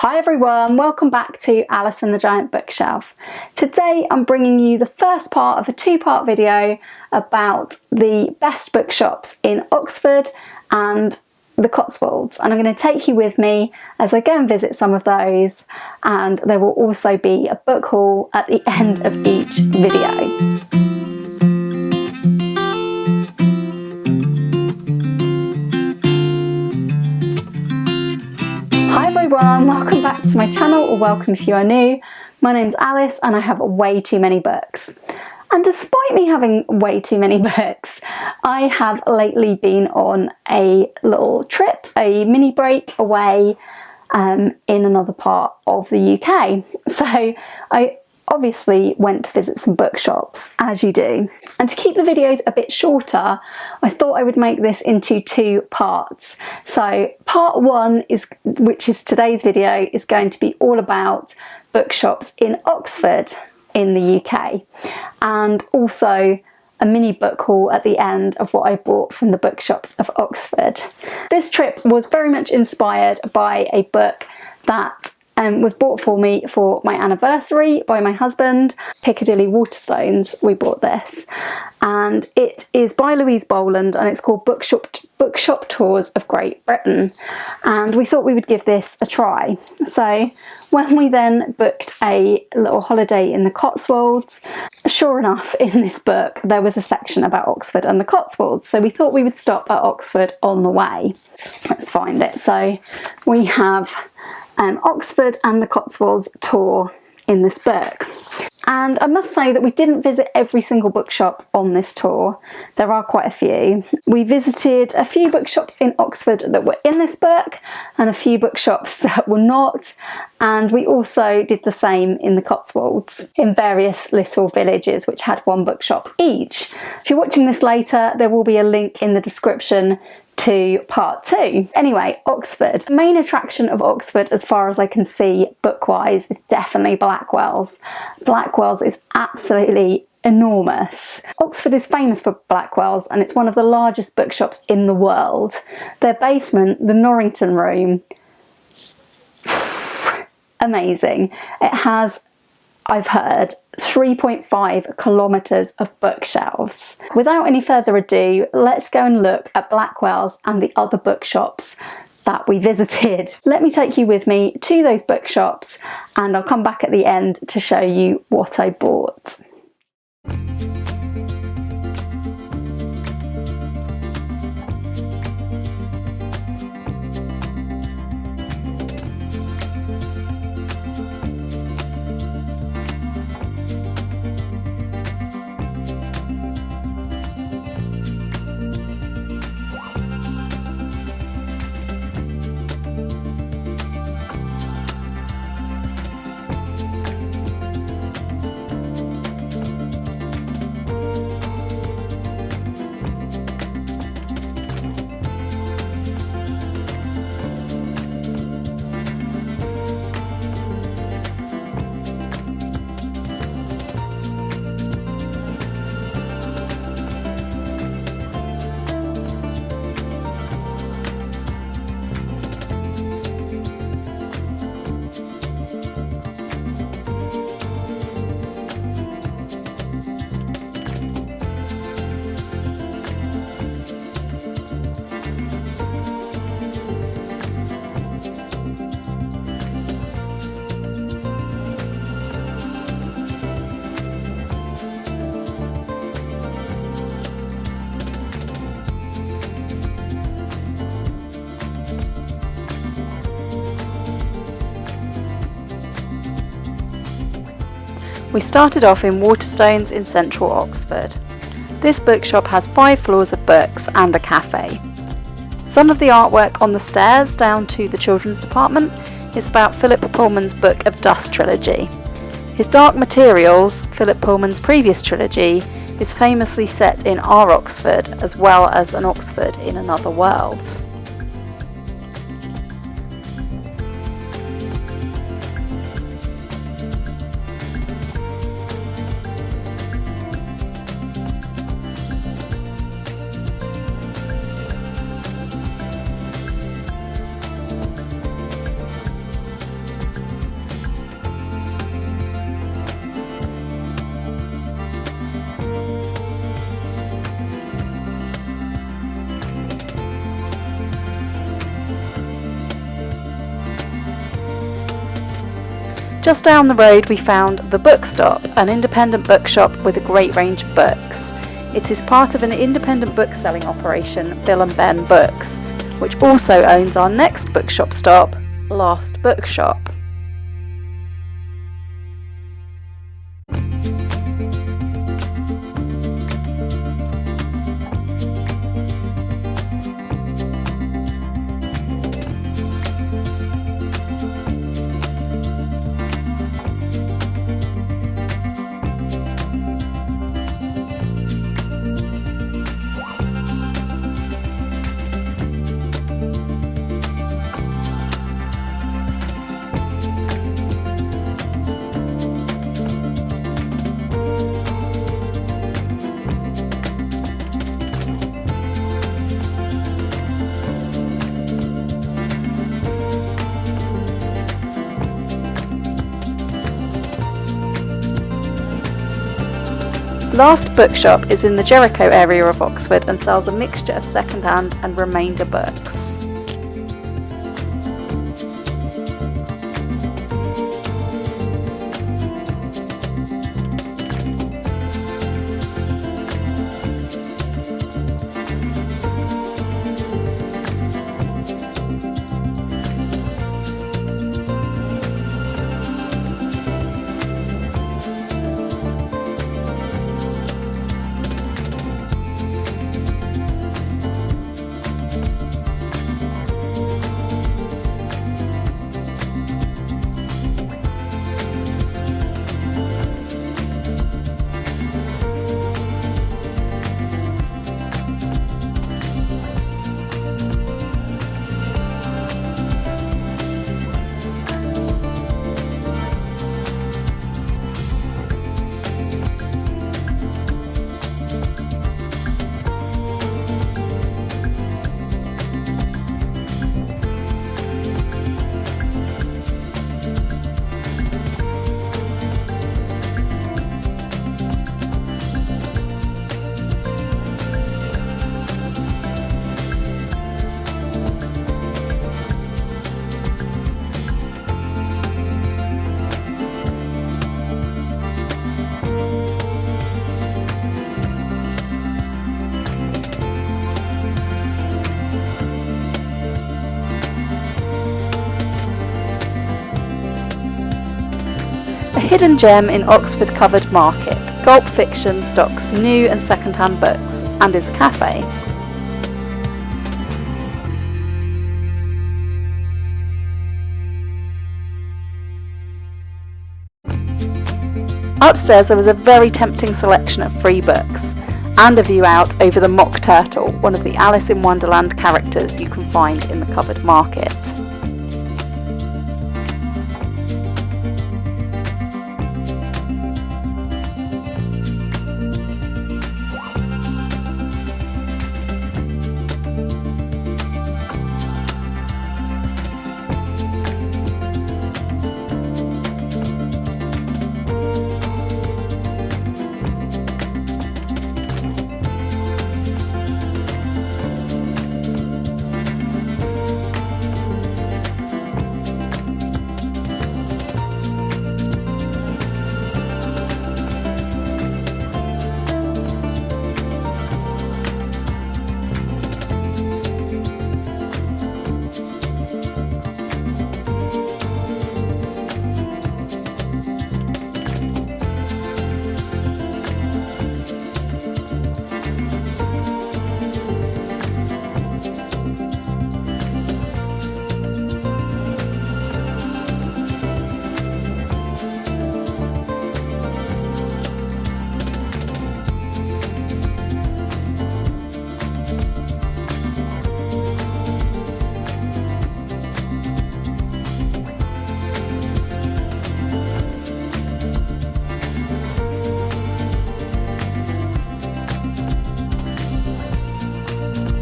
Hi everyone, welcome back to Alice and the Giant Bookshelf. Today I'm bringing you the first part of a two-part video about the best bookshops in Oxford and the Cotswolds, and I'm going to take you with me as I go and visit some of those, and there will also be a book haul at the end of each video. Hi everyone, welcome back to my channel, or welcome if you are new. My name's Alice and I have way too many books. And despite me having way too many books, I have lately been on a little trip, a mini break away in another part of the UK. So I obviously went to visit some bookshops, as you do. And to keep the videos a bit shorter, I thought I would make this into two parts. So part one, which is today's video, is going to be all about bookshops in Oxford in the UK, and also a mini book haul at the end of what I bought from the bookshops of Oxford. This trip was very much inspired by a book that was bought for me for my anniversary by my husband, Piccadilly Waterstones. We bought this, and it is by Louise Boland, and it's called Bookshop Tours of Great Britain, and we thought we would give this a try. So when we then booked a little holiday in the Cotswolds, sure enough, in this book there was a section about Oxford and the Cotswolds, so we thought we would stop at Oxford on the way. Let's find it. So we have Oxford and the Cotswolds tour in this book. And I must say that we didn't visit every single bookshop on this tour. There are quite a few. We visited a few bookshops in Oxford that were in this book and a few bookshops that were not. And we also did the same in the Cotswolds, in various little villages which had one bookshop each. If you're watching this later, there will be a link in the description to part two. Anyway, Oxford. The main attraction of Oxford, as far as I can see book-wise, is definitely Blackwell's. Blackwell's is absolutely enormous. Oxford is famous for Blackwell's, and it's one of the largest bookshops in the world. Their basement, the Norrington Room, amazing. It has, I've heard, 3.5 kilometres of bookshelves. Without any further ado, let's go and look at Blackwell's and the other bookshops that we visited. Let me take you with me to those bookshops, and I'll come back at the end to show you what I bought. We started off in Waterstones in central Oxford. This bookshop has 5 floors of books and a cafe. Some of the artwork on the stairs down to the children's department is about Philip Pullman's Book of Dust trilogy. His Dark Materials, Philip Pullman's previous trilogy, is famously set in our Oxford, as well as an Oxford in another world. Just down the road we found the Bookstop, an independent bookshop with a great range of books. It is part of an independent bookselling operation, Bill and Ben Books, which also owns our next bookshop stop, Last Bookshop. Last Bookshop is in the Jericho area of Oxford and sells a mixture of second-hand and remainder books. A hidden gem in Oxford covered market, Gulp Fiction stocks new and second-hand books and is a cafe. Upstairs there was a very tempting selection of free books and a view out over the Mock Turtle, one of the Alice in Wonderland characters you can find in the covered market.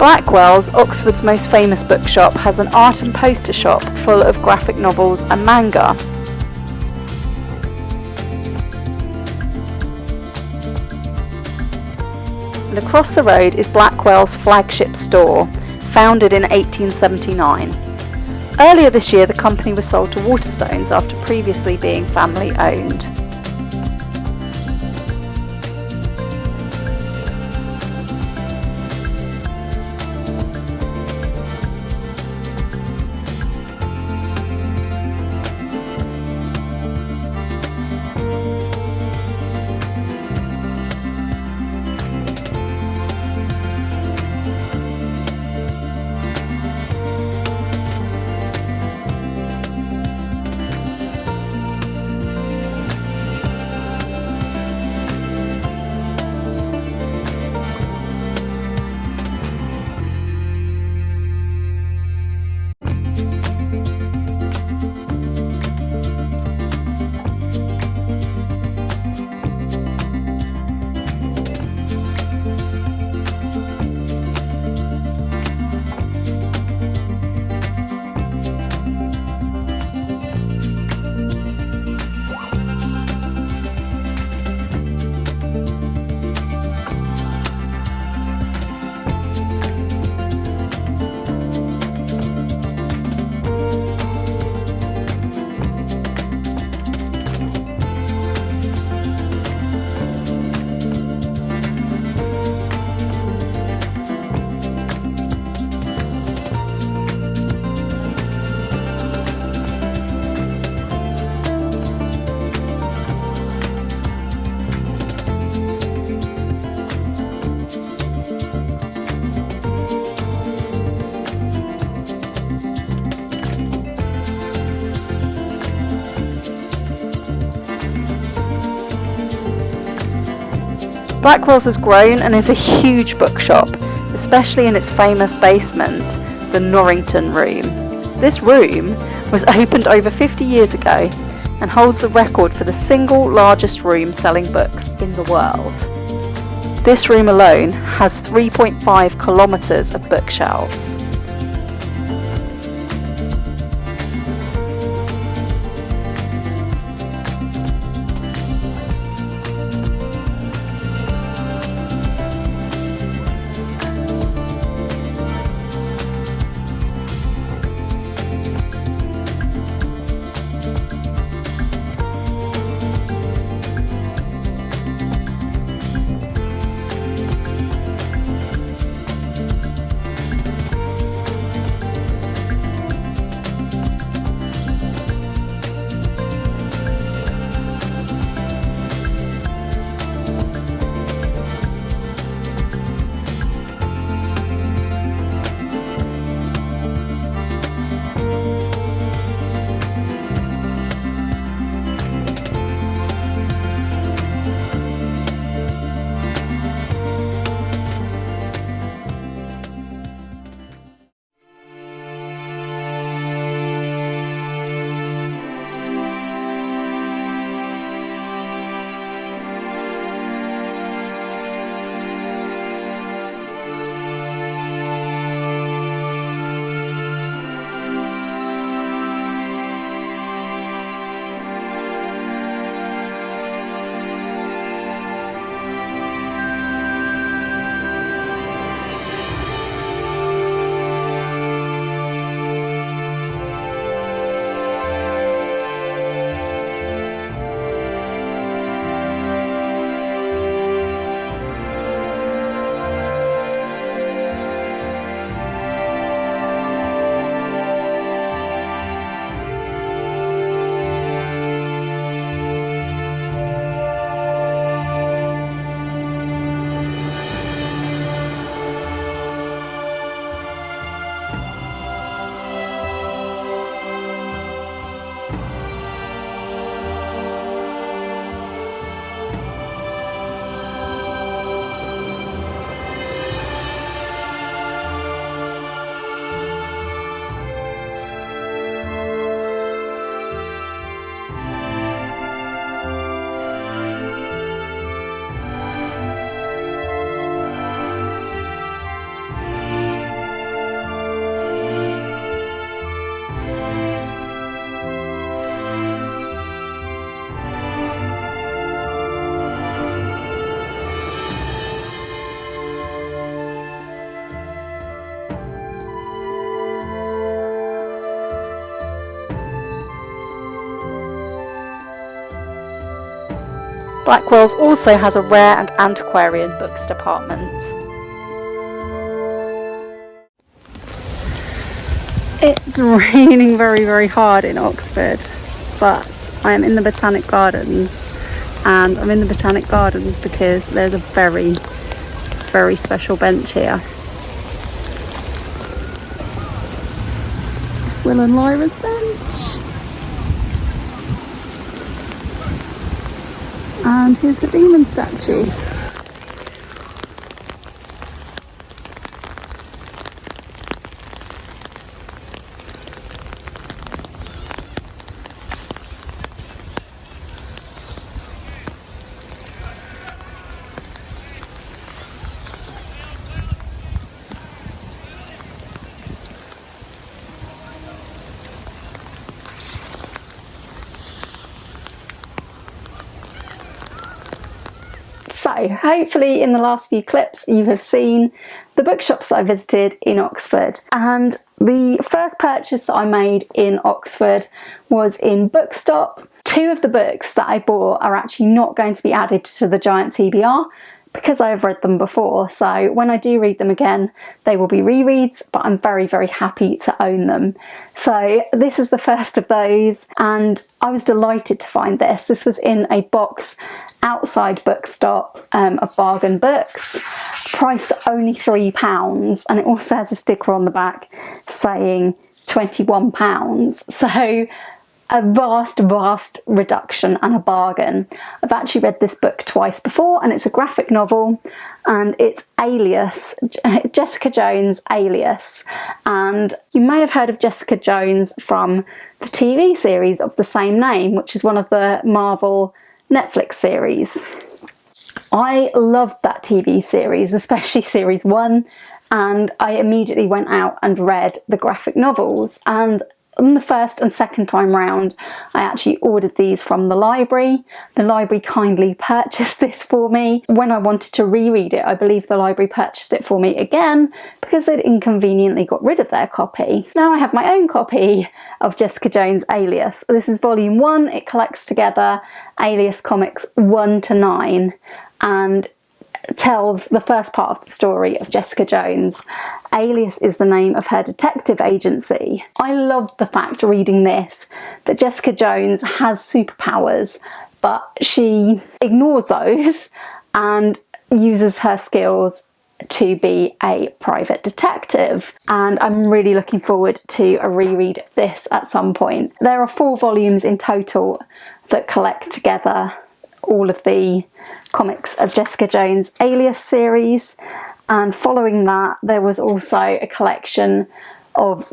Blackwell's, Oxford's most famous bookshop, has an art and poster shop full of graphic novels and manga. And across the road is Blackwell's flagship store, founded in 1879. Earlier this year, the company was sold to Waterstones after previously being family owned. Blackwell's has grown and is a huge bookshop, especially in its famous basement, the Norrington Room. This room was opened over 50 years ago and holds the record for the single largest room selling books in the world. This room alone has 3.5 kilometres of bookshelves. Blackwell's also has a rare and antiquarian books department. It's raining very, very hard in Oxford, but I am in the Botanic Gardens, and I'm in the Botanic Gardens because there's a very, very special bench here. It's Will and Lyra's bench. And here's the demon statue. So hopefully in the last few clips you have seen the bookshops that I visited in Oxford, and the first purchase that I made in Oxford was in Bookshop. Two of the books that I bought are actually not going to be added to the giant TBR because I have read them before, so when I do read them again they will be rereads, but I'm very, very happy to own them. So this is the first of those, and I was delighted to find this. This was in a box outside Bookstop of bargain books, priced at only £3, and it also has a sticker on the back saying £21. So a vast reduction and a bargain. I've actually read this book twice before, and it's a graphic novel, and it's Alias, Jessica Jones' Alias. And you may have heard of Jessica Jones from the TV series of the same name, which is one of the Marvel Netflix series. I loved that TV series, especially series 1, and I immediately went out and read the graphic novels, and on the first and second time round I actually ordered these from the library. The library kindly purchased this for me. When I wanted to reread it, I believe the library purchased it for me again because they'd inconveniently got rid of their copy. Now I have my own copy of Jessica Jones' Alias. This is volume 1. It collects together Alias comics 1 to 9 and tells the first part of the story of Jessica Jones. Alias is the name of her detective agency. I loved the fact reading this that Jessica Jones has superpowers, but she ignores those and uses her skills to be a private detective, and I'm really looking forward to a reread of this at some point. There are 4 volumes in total that collect together all of the comics of Jessica Jones' Alias series, and following that there was also a collection of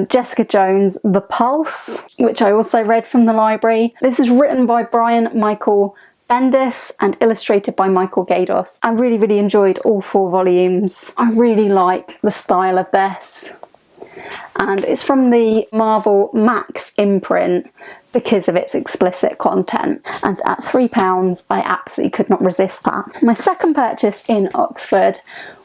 Jessica Jones' The Pulse, which I also read from the library. This is written by Brian Michael Bendis and illustrated by Michael Gaydos. I really enjoyed all 4 volumes. I really like the style of this, and it's from the Marvel Max imprint because of its explicit content, and at £3 I absolutely could not resist that. My second purchase in Oxford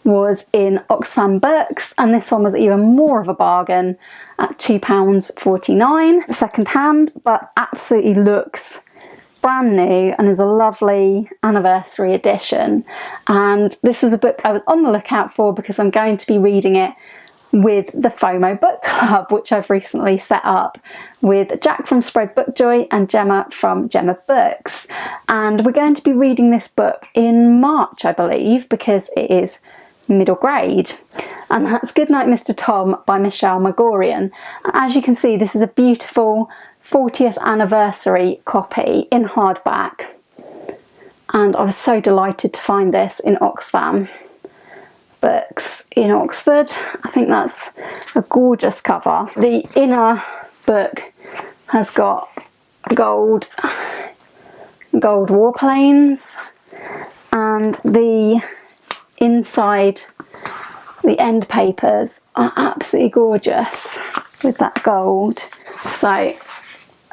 was in Oxfam Books, and this one was even more of a bargain at £2.49 second hand, but absolutely looks brand new and is a lovely anniversary edition. And this was a book I was on the lookout for because I'm going to be reading it with the FOMO book club, which I've recently set up with Jack from Spread Bookjoy and Gemma from Gemma Books. And we're going to be reading this book in March, I believe, because it is middle grade. And that's Goodnight, Mr. Tom by Michelle Magorian. As you can see, this is a beautiful 40th anniversary copy in hardback. And I was so delighted to find this in Oxfam Books in Oxford. I think that's a gorgeous cover. The inner book has got gold warplanes, and the inside, the end papers are absolutely gorgeous with that gold. So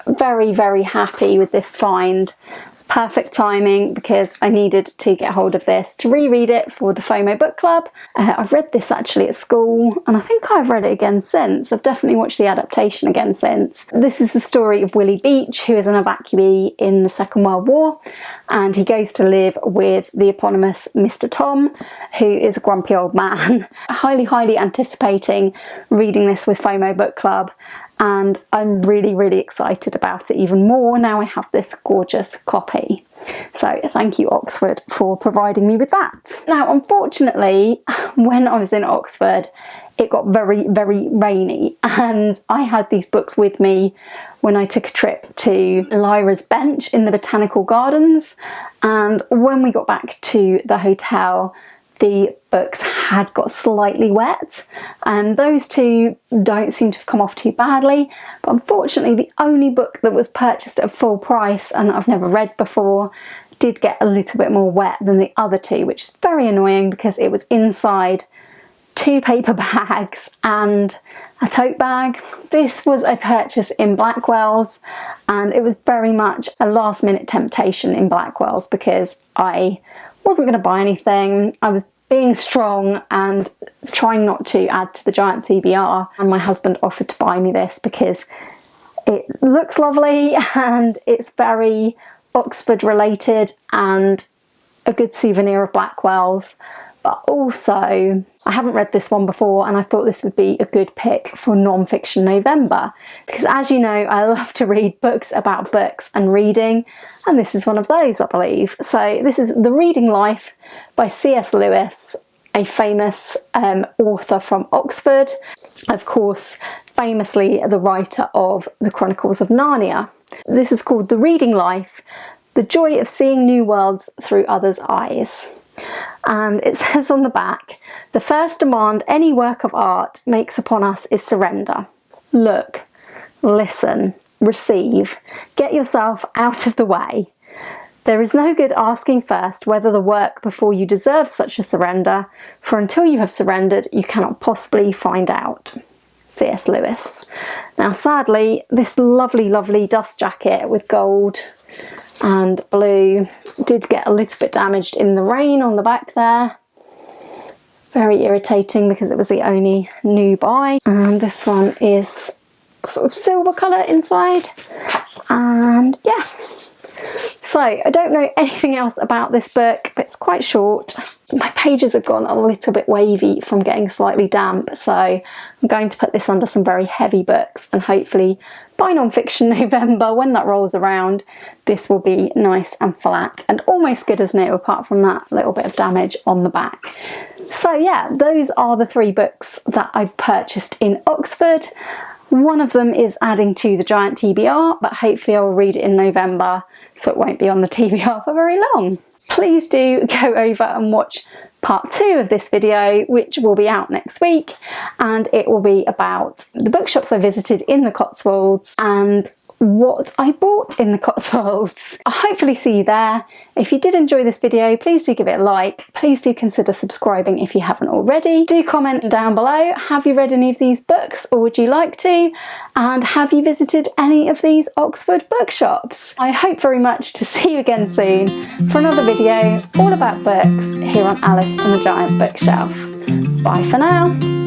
very happy with this find. Perfect timing because I needed to get hold of this to reread it for the FOMO book club. I've read this actually at school and I think I've read it again since. I've definitely watched the adaptation again since. This is the story of Willie Beach, who is an evacuee in the Second World War, and he goes to live with the eponymous Mr. Tom, who is a grumpy old man. Highly anticipating reading this with FOMO book club, and I'm really excited about it even more now I have this gorgeous copy. So thank you, Oxford, for providing me with that. Now, unfortunately, when I was in Oxford, it got very rainy, and I had these books with me when I took a trip to Lyra's Bench in the Botanical Gardens, and when we got back to the hotel, the books had got slightly wet, and those two don't seem to have come off too badly. But unfortunately, the only book that was purchased at full price and that I've never read before did get a little bit more wet than the other two, which is very annoying because it was inside 2 paper bags and a tote bag. This was a purchase in Blackwell's, and it was very much a last minute temptation in Blackwell's because I wasn't going to buy anything. I was being strong and trying not to add to the giant TBR, and my husband offered to buy me this because it looks lovely and it's very Oxford related and a good souvenir of Blackwell's. But also, I haven't read this one before and I thought this would be a good pick for non-fiction November because, as you know, I love to read books about books and reading, and this is one of those, I believe. So this is The Reading Life by C.S. Lewis, a famous author from Oxford, of course famously the writer of the Chronicles of Narnia. This is called The Reading Life, the joy of seeing new worlds through others' eyes. And it says on the back, the first demand any work of art makes upon us is surrender. Look, listen, receive, get yourself out of the way. There is no good asking first whether the work before you deserves such a surrender, for until you have surrendered, you cannot possibly find out. C.S. Lewis. Now, sadly, this lovely dust jacket with gold and blue did get a little bit damaged in the rain on the back there. Very irritating because it was the only new buy. And this one is sort of silver colour inside. And yeah. So, I don't know anything else about this book, but it's quite short. My pages have gone a little bit wavy from getting slightly damp, so I'm going to put this under some very heavy books, and hopefully by non-fiction November, when that rolls around, this will be nice and flat and almost good as new, apart from that little bit of damage on the back. So yeah, those are the 3 books that I've purchased in Oxford. One of them is adding to the giant TBR, but hopefully I will read it in November, so it won't be on the TBR for very long. Please do go over and watch part 2 of this video, which will be out next week, and it will be about the bookshops I visited in the Cotswolds and what I bought in the Cotswolds. I'll hopefully see you there. If you did enjoy this video, please do give it a like. Please do consider subscribing if you haven't already. Do comment down below, have you read any of these books or would you like to? And have you visited any of these Oxford bookshops? I hope very much to see you again soon for another video all about books here on Alice and the Giant Bookshelf. Bye for now.